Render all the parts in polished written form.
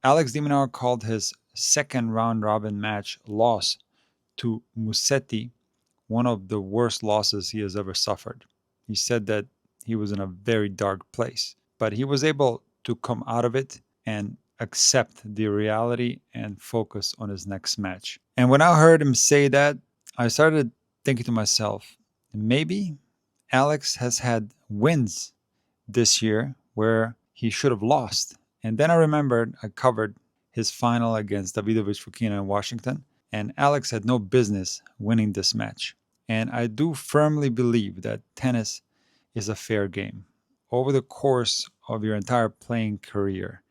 Alex de Minaur called his second round-robin match loss to Musetti one of the worst losses he has ever suffered. He said that he was in a very dark place, but he was able to come out of it and accept the reality and focus on his next match. And when I heard him say that, I started thinking to myself, maybe Alex has had wins this year where he should have lost. And then I remembered I covered his final against Davidovich Fokina in Washington, and Alex had no business winning this match. And I do firmly believe that tennis is a fair game. Over the course of your entire playing career,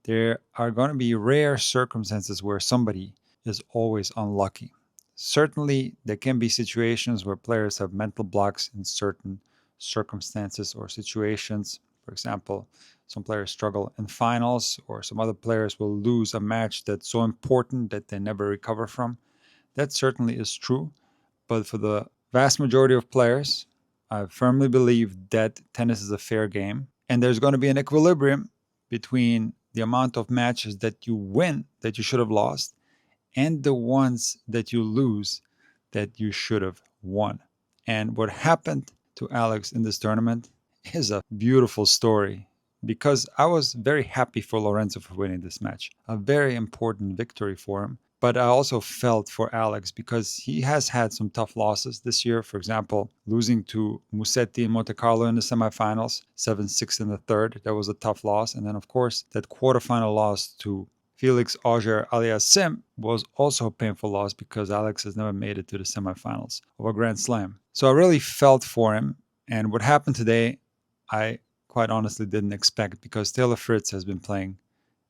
there are going to be rare circumstances where somebody is always unlucky. Certainly, there can be situations where players have mental blocks in certain circumstances or situations. For example, some players struggle in finals, or some other players will lose a match that's so important that they never recover from. That certainly is true. But for the vast majority of players, I firmly believe that tennis is a fair game. And there's going to be an equilibrium between the amount of matches that you win that you should have lost and the ones that you lose that you should have won. And what happened to Alex in this tournament is a beautiful story because I was very happy for Lorenzo for winning this match. A very important victory for him. But I also felt for Alex because he has had some tough losses this year. For example, losing to Musetti in Monte Carlo in the semifinals, 7-6 in the third. That was a tough loss. And then, of course, that quarterfinal loss to Felix Auger-Aliassime was also a painful loss because Alex has never made it to the semifinals of a Grand Slam. So I really felt for him. And what happened today, I quite honestly didn't expect because Taylor Fritz has been playing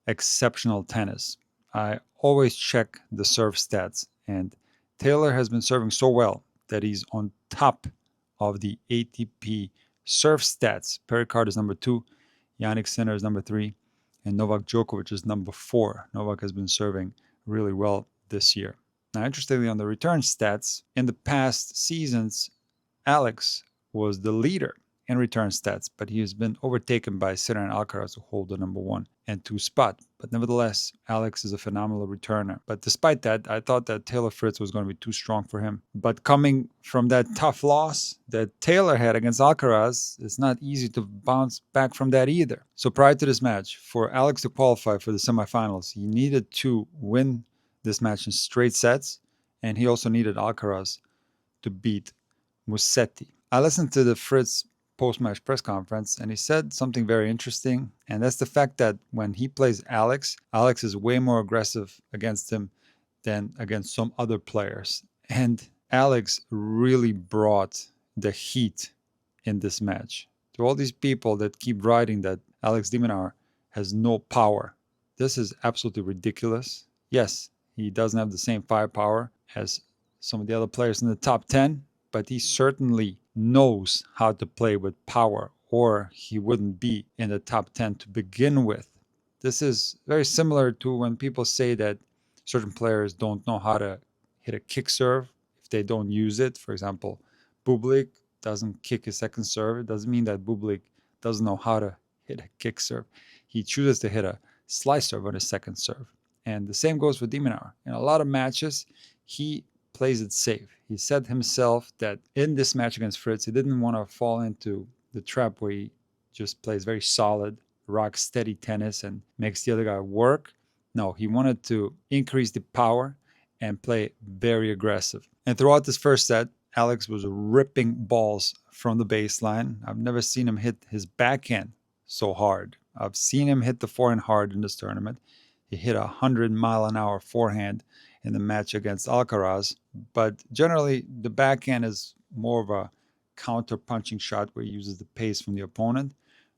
exceptional tennis. I always check the serve stats, and Taylor has been serving so well that he's on top of the ATP serve stats. Pericard is number 2, Yannick Sinner is number 3, and Novak Djokovic is number 4. Novak has been serving really well this year. Now, interestingly, on the return stats, in the past seasons, Alex was the leader in return stats, but he has been overtaken by Sinner and Alcaraz, who hold the number 1 and 2 spot. But nevertheless, Alex is a phenomenal returner. But despite that, I thought that Taylor Fritz was going to be too strong for him. But coming from that tough loss that Taylor had against Alcaraz, it's not easy to bounce back from that either. So prior to this match, for Alex to qualify for the semifinals, he needed to win this match in straight sets, and he also needed Alcaraz to beat Musetti. I listened to the Fritz post-match press conference, and he said something very interesting, and that's the fact that when he plays Alex, Alex is way more aggressive against him than against some other players. And Alex really brought the heat in this match. To all these people that keep writing that Alex de Minaur has no power, this is absolutely ridiculous. Yes, he doesn't have the same firepower as some of the other players in the top 10, but he certainly knows how to play with power, or he wouldn't be in the top 10 to begin with. This is very similar to when people say that certain players don't know how to hit a kick serve if they don't use it. For example, Bublik doesn't kick his second serve. It doesn't mean that Bublik doesn't know how to hit a kick serve. He chooses to hit a slice serve on his second serve. And the same goes for de Minaur. In a lot of matches, he plays it safe. He said himself that in this match against Fritz, he didn't want to fall into the trap where he just plays very solid, rock steady tennis and makes the other guy work. No, he wanted to increase the power and play very aggressive. And throughout this first set, Alex was ripping balls from the baseline. I've never seen him hit his backhand so hard. I've seen him hit the forehand hard in this tournament. He hit a 100-mile-an-hour forehand in the match against Alcaraz. But generally, the backhand is more of a counter-punching shot where he uses the pace from the opponent.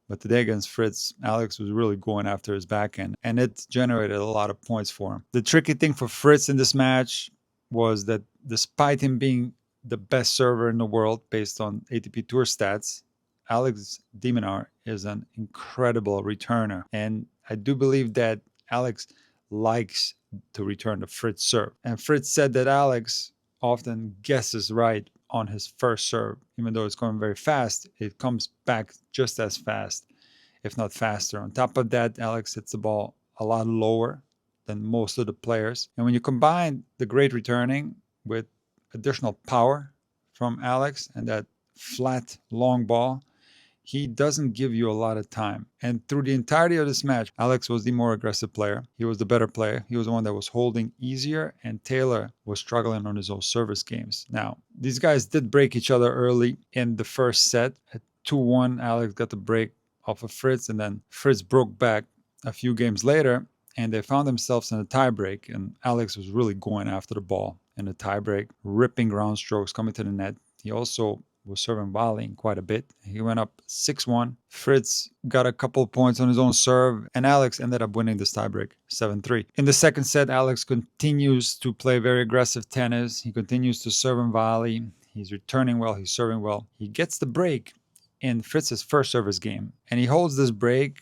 But today against Fritz, Alex was really going after his backhand, and it generated a lot of points for him. The tricky thing for Fritz in this match was that despite him being the best server in the world based on ATP Tour stats, Alex de Minaur is an incredible returner. And I do believe that Alex likes to return the Fritz serve. And Fritz said that Alex often guesses right on his first serve. Even though it's going very fast, it comes back just as fast, if not faster. On top of that, Alex hits the ball a lot lower than most of the players. And when you combine the great returning with additional power from Alex and that flat, long ball, he doesn't give you a lot of time. And through the entirety of this match, Alex was the more aggressive player. He was the better player. He was the one that was holding easier, and Taylor was struggling on his own service games. Now, these guys did break each other early in the first set. At 2-1, Alex got the break off of Fritz, and then Fritz broke back a few games later, and they found themselves in a tiebreak, and Alex was really going after the ball in a tiebreak, ripping ground strokes, coming to the net. He also was serving volleying quite a bit. He went up 6-1. Fritz got a couple points on his own serve, and Alex ended up winning this tiebreak 7-3. In the second set, Alex continues to play very aggressive tennis. He continues to serve and volley. He's returning well. He's serving well. He gets the break in Fritz's first service game, and he holds this break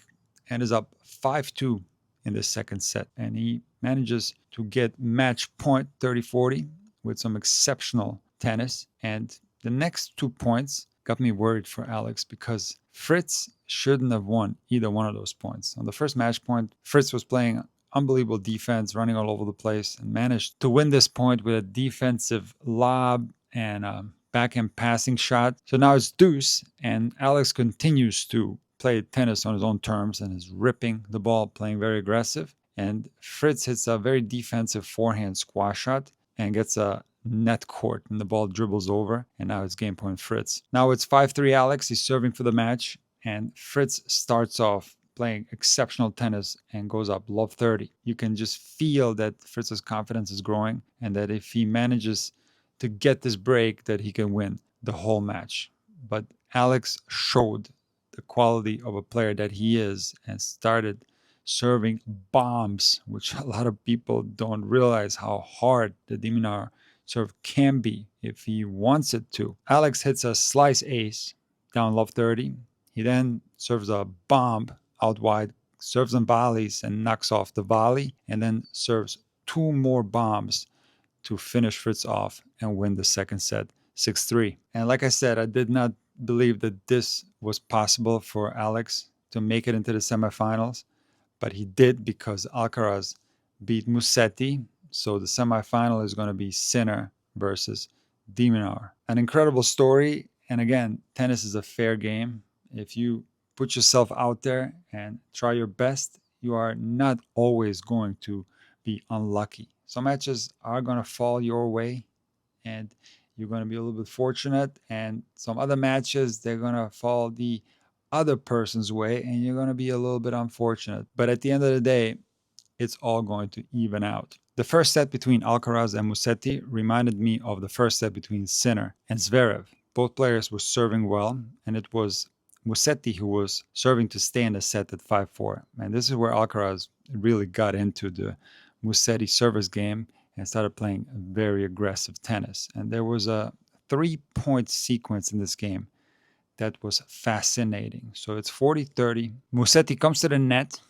and is up 5-2 in the second set. And he manages to get match point 30-40 with some exceptional tennis. And the next 2 points got me worried for Alex because Fritz shouldn't have won either one of those points. On the first match point, Fritz was playing unbelievable defense, running all over the place, and managed to win this point with a defensive lob and a backhand passing shot. So now it's deuce, and Alex continues to play tennis on his own terms and is ripping the ball, playing very aggressive. And Fritz hits a very defensive forehand squash shot and gets a net court, and the ball dribbles over, and now it's game point Fritz. Now it's 5-3 Alex. He's serving for the match, and Fritz starts off playing exceptional tennis and goes up love 30. You can just feel that Fritz's confidence is growing, and that if he manages to get this break, that he can win the whole match. But Alex showed the quality of a player that he is and started serving bombs, which a lot of people don't realize how hard the Minaur serve can be if he wants it to. Alex hits a slice ace down love 30. He then serves a bomb out wide, serves and volleys and knocks off the volley, and then serves 2 more bombs to finish Fritz off and win the second set 6-3. And like I said, I did not believe that this was possible for Alex to make it into the semifinals, but he did because Alcaraz beat Musetti. So the semifinal is going to be Sinner versus de Minaur. An incredible story. And again, tennis is a fair game. If you put yourself out there and try your best, you are not always going to be unlucky. Some matches are going to fall your way, and you're going to be a little bit fortunate. And some other matches, they're going to fall the other person's way, and you're going to be a little bit unfortunate. But at the end of the day, it's all going to even out. The first set between Alcaraz and Musetti reminded me of the first set between Sinner and Zverev. Both players were serving well, and it was Musetti who was serving to stay in the set at 5-4. And this is where Alcaraz really got into the Musetti service game and started playing very aggressive tennis. And there was a 3-point sequence in this game that was fascinating. So it's 40-30. Musetti comes to the net,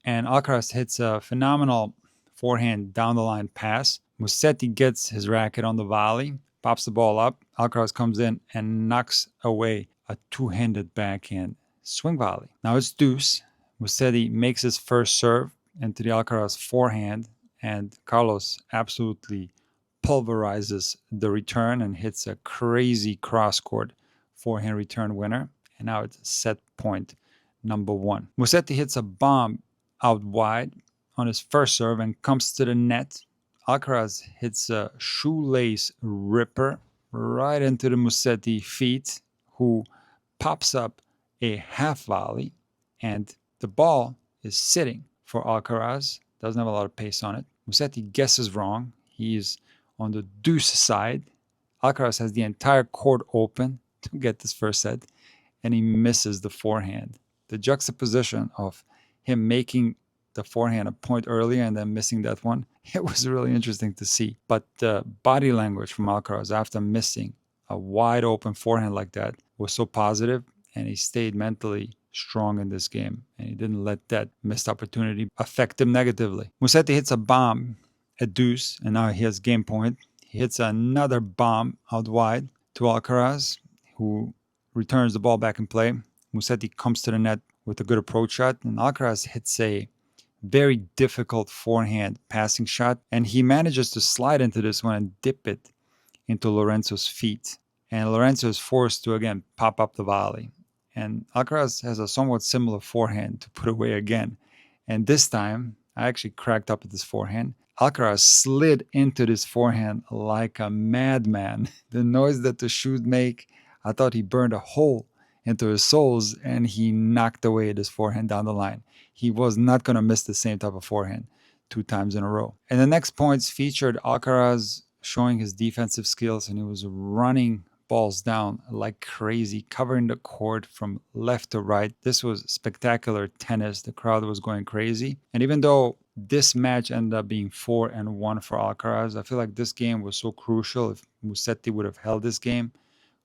and Alcaraz hits a phenomenal forehand down the line pass. Musetti gets his racket on the volley, pops the ball up. Alcaraz comes in and knocks away a 2-handed backhand swing volley. Now it's deuce. Musetti makes his first serve into the Alcaraz forehand, and Carlos absolutely pulverizes the return and hits a crazy cross-court forehand return winner. And now it's set point number 1. Musetti hits a bomb out wide on his first serve and comes to the net. Alcaraz hits a shoelace ripper right into the Musetti feet, who pops up a half volley, and the ball is sitting for Alcaraz. Doesn't have a lot of pace on it. Musetti guesses wrong. He's on the deuce side. Alcaraz has the entire court open to get this first set, and he misses the forehand. The juxtaposition of him making the forehand a point earlier and then missing that one, it was really interesting to see. But the body language from Alcaraz after missing a wide open forehand like that was so positive, and he stayed mentally strong in this game, and he didn't let that missed opportunity affect him negatively. Musetti hits a bomb at deuce, and now he has game point. He hits another bomb out wide to Alcaraz, who returns the ball back in play. Musetti comes to the net with a good approach shot, and Alcaraz hits a very difficult forehand passing shot, and he manages to slide into this one and dip it into Lorenzo's feet. And Lorenzo is forced to again pop up the volley. And Alcaraz has a somewhat similar forehand to put away again. And this time, I actually cracked up at this forehand. Alcaraz slid into this forehand like a madman. The noise that the shoes make, I thought he burned a hole into his soles, and he knocked away this forehand down the line. He was not going to miss the same type of forehand 2 times in a row. And the next points featured Alcaraz showing his defensive skills, and he was running balls down like crazy, covering the court from left to right. This was spectacular tennis. The crowd was going crazy. And even though this match ended up being 4-1 for Alcaraz, I feel like this game was so crucial. If Musetti would have held this game,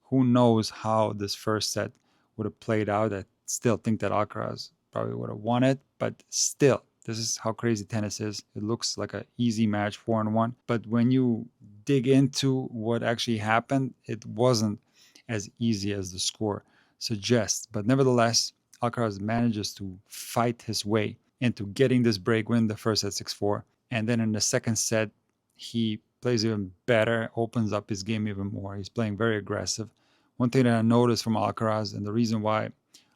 who knows how this first set would have played out. I still think that Alcaraz probably would have won it, but still, this is how crazy tennis is. It looks like an easy match, 4-1. But when you dig into what actually happened, it wasn't as easy as the score suggests. But nevertheless, Alcaraz manages to fight his way into getting this break win, the first set 6-4. And then in the second set, he plays even better, opens up his game even more. He's playing very aggressive. One thing that I noticed from Alcaraz, and the reason why I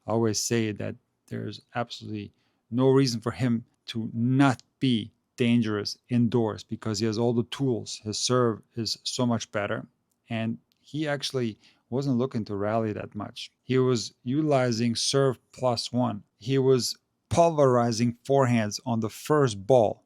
always say that there's absolutely no reason for him to not be dangerous indoors, because he has all the tools. His serve is so much better, and he actually wasn't looking to rally that much. He was utilizing serve +1. He was pulverizing forehands on the first ball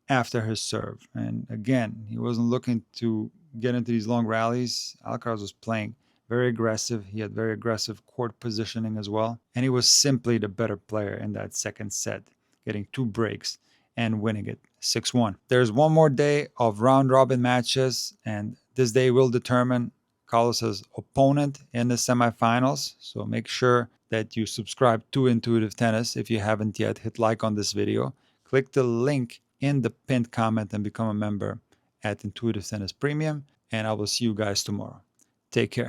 after his serve. And again, he wasn't looking to get into these long rallies. Alcaraz was playing very aggressive. He had very aggressive court positioning as well. And he was simply the better player in that second set, getting 2 breaks and winning it 6-1. There's one more day of round robin matches, and this day will determine Carlos's opponent in the semifinals. So make sure that you subscribe to Intuitive Tennis. If you haven't yet, hit like on this video. Click the link in the pinned comment and become a member at Intuitive Tennis Premium. And I will see you guys tomorrow. Take care.